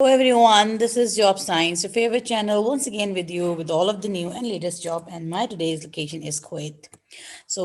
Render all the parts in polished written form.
Hello everyone, this is Job Science, your favorite channel, once again with you with all of the new and latest job, and my today's location is Kuwait. So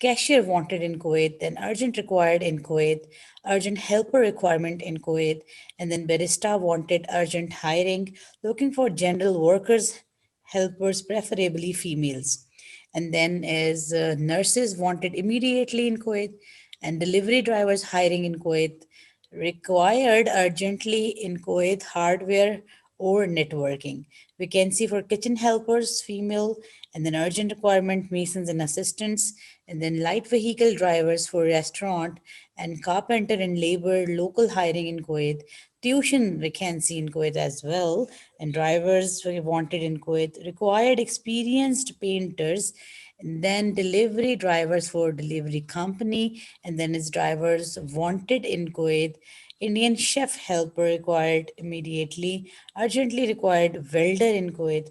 Cashier wanted in Kuwait, then urgent required in Kuwait, urgent helper requirement in Kuwait, and then barista wanted urgent hiring, looking for general workers, helpers, preferably females. And then is nurses wanted immediately in Kuwait, and delivery drivers hiring in Kuwait, required urgently in Kuwait, hardware or networking. Vacancy for kitchen helpers, female, and then urgent requirement, masons and assistants, and then light vehicle drivers for restaurant, and carpenter and labor, local hiring in Kuwait, tuition vacancy in Kuwait as well, and drivers were wanted in Kuwait, required experienced painters, and then delivery drivers for delivery company, and then its drivers wanted in Kuwait, Indian chef helper required immediately, urgently required welder in Kuwait,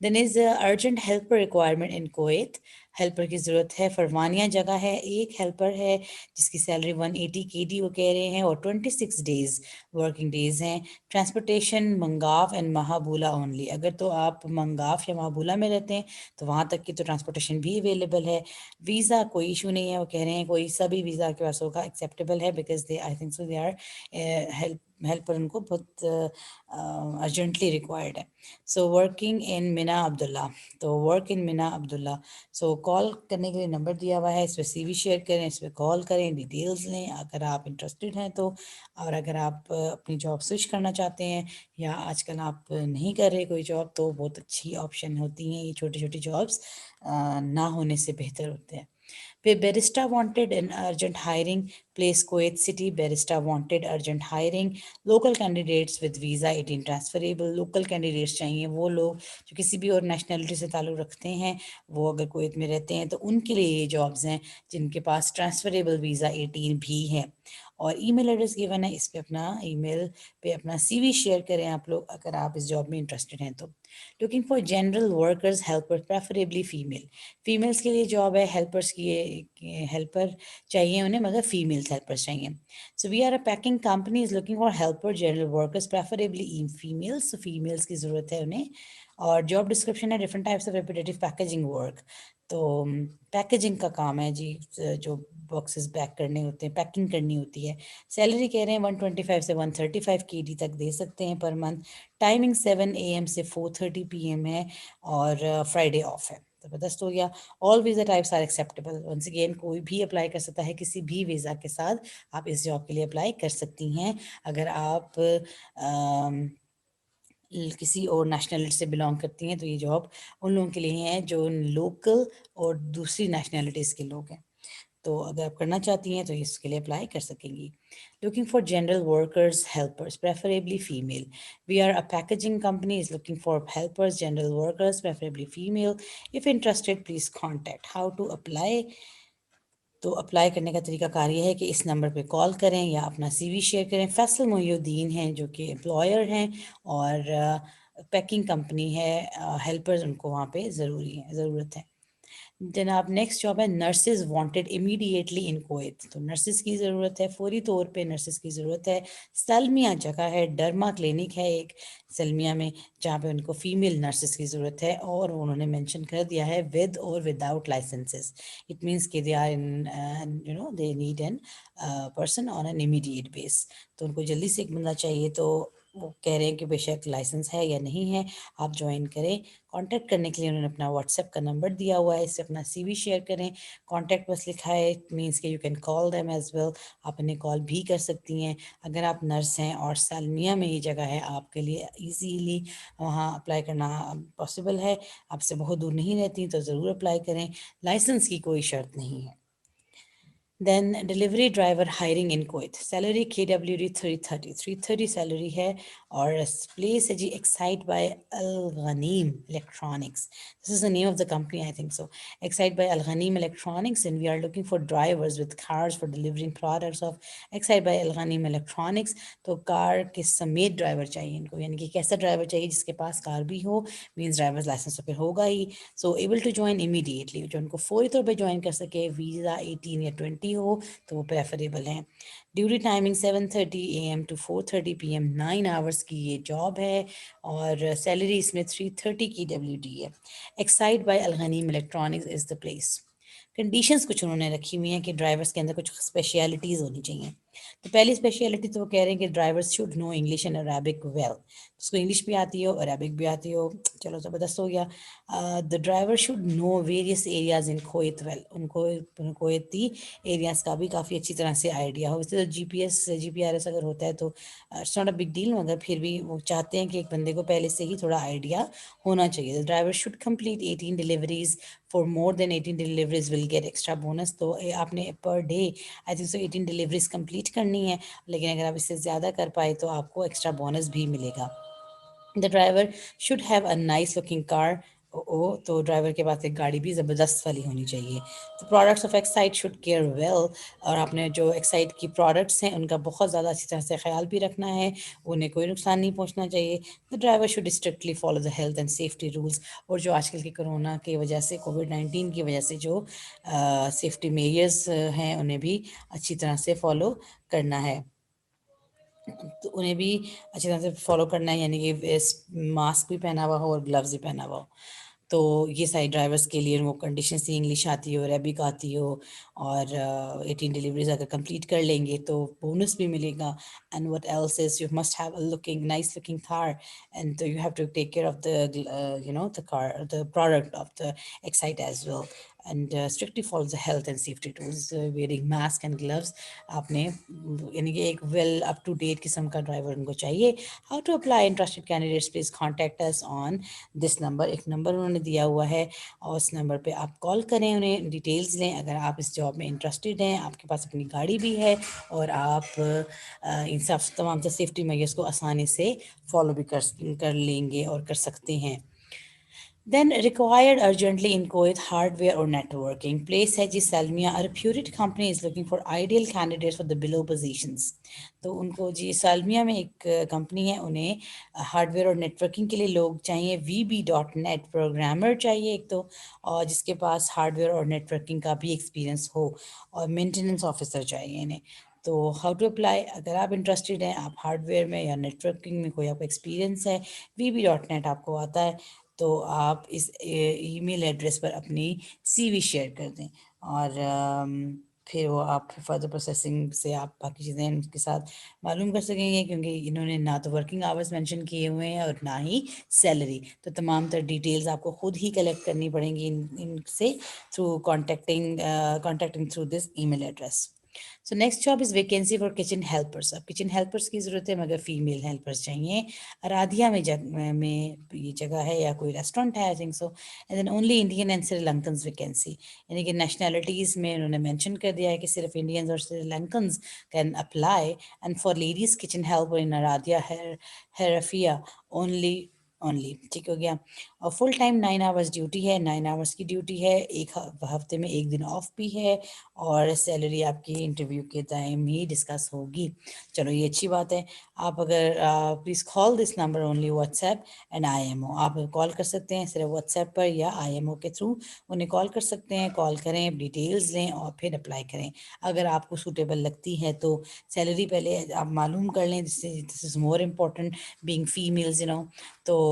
then is urgent helper requirement in Kuwait. ہیلپر کی ضرورت ہے. فرمانیہ جگہ ہے, ایک helper ہے جس کی سیلری 180 KD وہ کہہ رہے ہیں, اور 26 ڈیز ورکنگ ڈیز ہیں. Transportation Mangaf and Mahboula only. اگر تو آپ منگاف یا مہابولا میں رہتے ہیں تو وہاں تک کی تو ٹرانسپورٹیشن بھی اویلیبل ہے. ویزا کوئی ایشو نہیں ہے, وہ کہہ رہے ہیں کوئی سا بھی ویزا کے پاس ہوگا ایکسیپٹیبل ہے, because they I think so they are helper ان کو بہت ارجنٹلی ریکوائرڈ ہے. So working in Mina Abdullah. تو ورک ان مینا عبداللہ. سو کال کرنے کے لیے نمبر دیا ہوا ہے, اس پہ سی وی شیئر کریں, اس پہ کال کریں, ڈیٹیلز لیں اگر آپ انٹرسٹڈ ہیں تو. اور اگر آپ اپنی جاب سوئچ کرنا چاہتے ہیں یا آج کل آپ نہیں کر رہے کوئی جاب, تو بہت اچھی آپشن ہوتی ہیں یہ چھوٹی چھوٹی جابس, نہ ہونے سے بہتر ہوتے ہیں. پھر barista wanted in urgent hiring place Kuwait City. Barista wanted urgent hiring. Local candidates with visa 18 transferable. Local candidates چاہیے, وہ لوگ جو کسی بھی اور نیشنلٹی سے تعلق رکھتے ہیں, وہ اگر کویت میں رہتے ہیں تو ان کے لیے یہ جابز ہیں جن کے پاس ٹرانسفریبل ویزا 18 بھی ہے. اور ای میل ایڈریس گیون ہے, اس پہ اپنا ای میل پہ اپنا سی وی شیئر کریں آپ لوگ اگر آپ اس جاب میں انٹرسٹڈ ہیں تو. Looking for general workers helper preferably female. Females کے لیے جاب ہے, ہیلپرس کی ہیلپر چاہیے انہیں, مگر فیمیلس ہیلپرس چاہیے. So we are a packing company is looking for helper general workers preferably females. Females کی ضرورت ہے انہیں. اور جاب ڈسکرپشن ہے different types of repetitive packaging work. تو پیکیجنگ کا کام ہے جی, جو باکسز پیک کرنے ہوتے ہیں, پیکنگ کرنی ہوتی ہے. سیلری کہہ رہے ہیں 125 سے 135 KD تک دے سکتے ہیں پر منتھ. ٹائمنگ 7 AM سے 4:30 PM ہے, اور فرائیڈے آف ہے. زبردست ہو گیا. All visa types are acceptable. Once again کوئی بھی اپلائی کر سکتا ہے کسی بھی ویزا کے ساتھ. آپ اس جاب کے لیے اپلائی کر سکتی ہیں اگر آپ کسی اور نیشنلٹی سے بلانگ کرتی ہیں, تو یہ جاب ان لوگوں کے لیے ہیں جو لوکل اور دوسری نیشنلٹیز کے لوگ ہیں. تو اگر آپ کرنا چاہتی ہیں تو اس کے لیے اپلائی کر سکیں گی. Looking for general workers helpers preferably female. We are a packaging company is looking for helpers, general workers, preferably female. If interested, please contact. How to apply? تو اپلائی کرنے کا طریقہ کار یہ ہے کہ اس نمبر پہ کال کریں یا اپنا سی وی شیئر کریں. فیصل محی الدین ہیں جو کہ امپلائر ہیں, اور پیکنگ کمپنی ہے, ہیلپرز ان کو وہاں پہ ضرورت ہے. جناب نیکسٹ جاب ہے نرسز وانٹیڈ امیڈیٹلی ان کویت. تو نرسز کی ضرورت ہے, فوری طور پہ نرسز کی ضرورت ہے. سلمیہ جگہ ہے, ڈرما کلینک ہے ایک سلمیہ میں, جہاں پہ ان کو فیمیل نرسز کی ضرورت ہے, اور انہوں نے مینشن کر دیا ہے ود اور وداؤٹ لائسنسز. اٹ مینس کہ they are they need an person on an immediate base. تو ان کو جلدی سے ایک بندہ چاہیے, تو وہ کہہ رہے ہیں کہ بے شک لائسنس ہے یا نہیں ہے, آپ جوائن کریں. کانٹیکٹ کرنے کے لیے انہوں نے اپنا واٹس ایپ کا نمبر دیا ہوا ہے, اس سے اپنا سی وی شیئر کریں. کانٹیکٹ بس لکھا ہے, اٹ مینس کہ you can call them as well. آپ انہیں کال بھی کر سکتی ہیں اگر آپ نرس ہیں, اور سالمیہ میں یہ جگہ ہے آپ کے لیے ایزیلی وہاں اپلائی کرنا پاسبل ہے. آپ سے بہت دور نہیں رہتی تو ضرور اپلائی کریں. لائسنس کی کوئی شرط نہیں ہے. Then delivery driver hiring in Kuwait. Salary KWD 330 salary ہے, اور پلیس ہے جی Xcite by Alghanim Electronics. This is the name of the company I think so. Xcite by Alghanim Electronics, and we are looking for drivers with cars for delivering products of Xcite by Alghanim Electronics. تو car کے سمیت driver چاہیے ان کو, یعنی کہ کیسا driver چاہیے جس کے پاس کار بھی ہو, مینس ڈرائیورز لائسنس تو پھر ہوگا ہی. سو ایبل ٹو جوائن امیڈیٹلی, جو ان کو فوری طور پہ جوائن کر سکے. ویزا 18 یا 20 ہو تو وہ پریفریبل ہیں. Duty timing 7:30 AM to 4:30 PM, 9 hours کی یہ جاب ہے, اور سیلری اس میں 330 KWD ہے. Xcite by Alghanim Electronics is the place. Conditions کچھ انہوں نے رکھی ہوئی ہیں کہ ڈرائیورس کے اندر کچھ اسپیشیلٹیز ہونی چاہیے. تو پہلی اسپیشیلٹی تو وہ کہہ رہے ہیں کہ drivers should know English and Arabic well. اس کو انگلش بھی آتی ہو, عربک بھی آتی ہو, چلو زبردست ہو گیا. The driver should know various areas in Kuwait well. ان کو کویتی ایریاز کا بھی کافی اچھی طرح سے آئیڈیا ہو. ویسے تو GPS اگر ہوتا ہے تو it's not a big deal, مگر پھر بھی وہ چاہتے ہیں کہ ایک بندے کو پہلے سے ہی تھوڑا آئیڈیا ہونا چاہیے. Driver should complete 18 deliveries. For more than 18 deliveries will get extra bonus. تو آپ نے per day I think so 18 deliveries complete کرنی ہے, لیکن اگر آپ اس سے زیادہ کر پائے تو آپ کو ایکسٹرا بونس بھی ملے گا. The driver should have a nice looking car. تو ڈرائیور کے پاس ایک گاڑی بھی زبردست والی ہونی چاہیے. تو products of excite should care well, اور آپ نے جو ایکسائٹ کی پروڈکٹس ہیں ان کا بہت زیادہ اچھی طرح سے خیال بھی رکھنا ہے, انہیں کوئی نقصان نہیں پہنچنا چاہیے. The driver should strictly follow the health and safety rules, اور جو آج کل کے کرونا کی وجہ سے کووڈ-19 کی وجہ سے جو سیفٹی میجرز ہیں انہیں بھی اچھی طرح سے فالو کرنا ہے. تو انہیں بھی اچھی طرح سے فالو کرنا ہے, یعنی کہ ماسک بھی پہنا ہوا ہو اور گلوز بھی پہنا ہوا ہو. تو یہ ساری ڈرائیورس کے لیے وہ کنڈیشن سی انگلش آتی ہو, عربک آتی ہو, اور 18 ڈلیوریز اگر کمپلیٹ کر لیں گے تو بونس بھی ملے گا. And what else is you must have a looking nice looking car, and you have to take care of the car, the product of the Excite as well, and strictly follow the health and safety rules, wearing mask and gloves. آپ نے یعنی کہ ایک well up to date قسم کا driver ان کو چاہیے. How to apply interested candidates please contact us on this number. ایک نمبر انہوں نے دیا ہوا ہے, اور اس نمبر پہ آپ کال کریں, انہیں ڈیٹیلز لیں. اگر آپ اس جاب میں انٹرسٹڈ ہیں, آپ کے پاس اپنی گاڑی بھی ہے, اور آپ ان سب تمام سیفٹی میجرس کو آسانی سے فالو بھی کر لیں گے اور کر سکتے ہیں. Then required urgently in Kuwait hardware or networking. Place ہے جی سالمیہ, a reputed company is looking for ideal candidates for the below positions. تو ان کو جی سالمیہ میں ایک کمپنی ہے, انہیں ہارڈ ویئر اور نیٹورکنگ کے لیے لوگ چاہیے. VB.net پروگرامر چاہیے ایک تو, اور جس کے پاس ہارڈ ویئر اور نیٹورکنگ کا بھی ایکسپیرینس ہو, اور مینٹیننس آفیسر چاہیے انہیں. تو ہاؤ ٹو اپلائی, اگر آپ انٹرسٹڈ ہیں, آپ ہارڈ ویئر میں یا نیٹورکنگ میں کوئی آپ کو ایکسپیرینس ہے, VB.net آپ کو آتا ہے, تو آپ اس ای میل ایڈریس پر اپنی سی وی شیئر کر دیں, اور پھر وہ آپ فردر پروسیسنگ سے آپ باقی چیزیں ان کے ساتھ معلوم کر سکیں گے, کیونکہ انہوں نے نہ تو ورکنگ آورس مینشن کیے ہوئے ہیں اور نہ ہی سیلری. تو تمام تر ڈیٹیلز آپ کو خود ہی کلیکٹ کرنی پڑیں گی ان سے through contacting through this E mail address. So next job is vacancy for kitchen helpers. اب کچن ہیلپرس کی ضرورت ہے, مگر فیمیل ہیلپرس چاہیے. ارادھیا میں یہ جگہ ہے, یا کوئی ریسٹورینٹ ہے, I think so. And then only Indian and Sri Lankans vacancy, یعنی کہ نیشنلٹیز میں انہوں نے مینشن کر دیا ہے کہ صرف انڈینز اور Sri Lankans can apply. And for ladies kitchen helper in ارادھیا ہیرفیا اونلی ٹھیک ہو گیا. اور فل ٹائم 9 آورس ڈیوٹی ہے, 9 آورس کی ڈیوٹی ہے, ایک ہفتے میں ایک دن آف بھی ہے, اور سیلری آپ کی انٹرویو کے ٹائم ہی ڈسکس ہوگی. چلو یہ اچھی بات ہے. آپ اگر please call this number only WhatsApp and I M O. آپ کال کر سکتے ہیں صرف واٹس ایپ پر, یا آئی ایم او کے تھرو انہیں کال کر سکتے ہیں. کال کریں, ڈیٹیلز لیں, اور پھر اپلائی کریں. اگر آپ کو سوٹیبل لگتی ہے تو سیلری پہلے آپ معلوم کر لیں, دس از مور امپورٹنٹ بینگ فیمیلز تو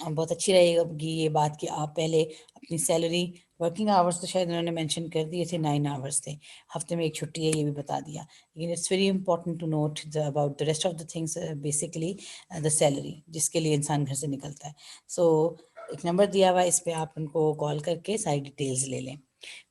بہت اچھی رہے گی یہ بات کہ آپ پہلے اپنی سیلری, ورکنگ آورس تو شاید انہوں نے مینشن کر دیے تھے 9 آورس تھے, ہفتے میں ایک چھٹی ہے یہ بھی بتا دیا, لیکن it's very important to note about the rest of the things, basically the salary جس کے لیے انسان گھر سے نکلتا ہے. سو ایک نمبر دیا ہوا ہے, اس پہ آپ ان کو کال کر کے ساری ڈیٹیلز لے لیں.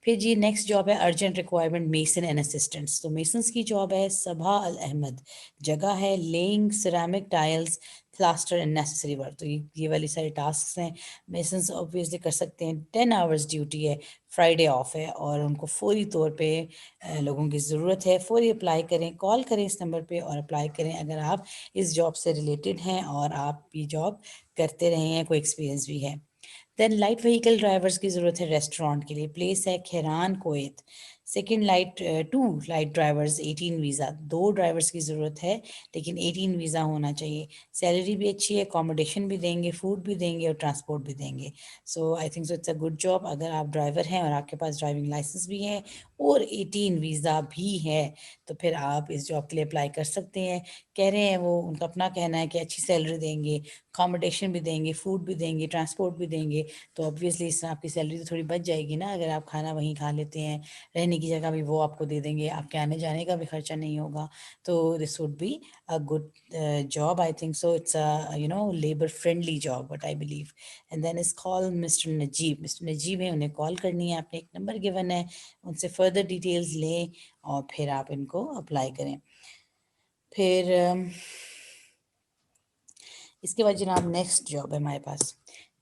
پھر جی نیکسٹ جاب ہے urgent requirement Mason and assistants. تو میسنس کی جاب ہے, صبا الاحمد جگہ ہے, lying ceramic tiles plaster and necessary work. تو یہ والی سارے ٹاسکس ہیں, میسنس آبویسلی کر سکتے ہیں. 10 آورس ڈیوٹی ہے, فرائیڈے آف ہے, اور ان کو فوری طور پہ لوگوں کی ضرورت ہے. فوری اپلائی کریں, کال کریں اس نمبر پہ اور اپلائی کریں اگر آپ اس جاب سے ریلیٹڈ ہیں اور آپ یہ جاب کرتے رہے ہیں, کوئی ایکسپیرینس بھی ہے. دین لائٹ وہیکل ڈرائیورس کی ضرورت ہے ریسٹورانٹ کے لیے. پلیس ہے Khairan Kuwait. Second two light drivers 18 visa. 2 drivers کی ضرورت ہے, لیکن 18 ویزا ہونا چاہیے. سیلری بھی اچھی ہے, اکاموڈیشن بھی دیں گے, فوڈ بھی دیں گے, اور ٹرانسپورٹ بھی دیں گے. So I think so it's a good job. اگر آپ ڈرائیور ہیں اور آپ کے پاس ڈرائیونگ لائسنس بھی ہے اور 18 ویزا بھی ہے, تو پھر آپ اس جاب کے لیے اپلائی کر سکتے ہیں. کہہ رہے ہیں وہ, ان کا اپنا کہنا ہے کہ اچھی سیلری دیں گے, اکاموڈیشن بھی دیں گے, فوڈ بھی دیں گے, ٹرانسپورٹ بھی دیں گے. تو obviously اس سے آپ کی سیلری تو تھوڑی بچ جائے گی نا, اگر آپ کھانا وہیں کھا لیتے ہیں, رہنے کی جگہ بھی وہ آپ کو دے دیں گے, آپ کے آنے جانے کا بھی خرچہ نہیں ہوگا. تو this would be a good job. I think so it's a labor friendly job what I believe. And then is call Mr. Najib. Mr. Najib ہے, انہیں کال کرنی ہے, آپ نے ایک نمبر گیون ہے, ان سے فردر ڈیٹیلز لیں اور پھر آپ ان کو اپلائی کریں. پھر اس کے بعد جناب نیکسٹ جاب ہے ہمارے پاس,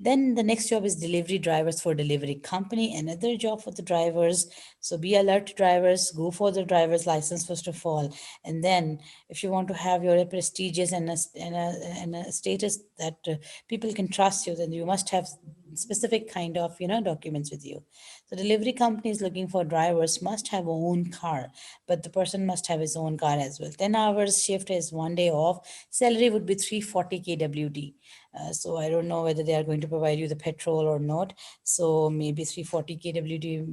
Then the next job is delivery drivers for delivery company, another job for the drivers. So be alert drivers, go for the driver's license first of all. And then if you want to have your prestigious and a status that people can trust you, then you must have specific kind of documents with you. So delivery company is looking for drivers must have own car, but the person must have his own car as well. 10 hours shift is 1 day off. Salary would be 340 kwd. So I don't know whether they are going to provide you the petrol or not. So maybe 340 kwd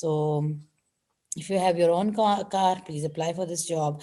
So if you have your own car, please apply for this job.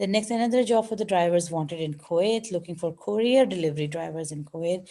The next, another job for the drivers wanted in Kuwait, looking for courier delivery drivers in Kuwait.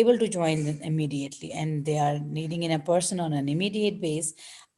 able to join them immediately, and they are needing in a person on an immediate base.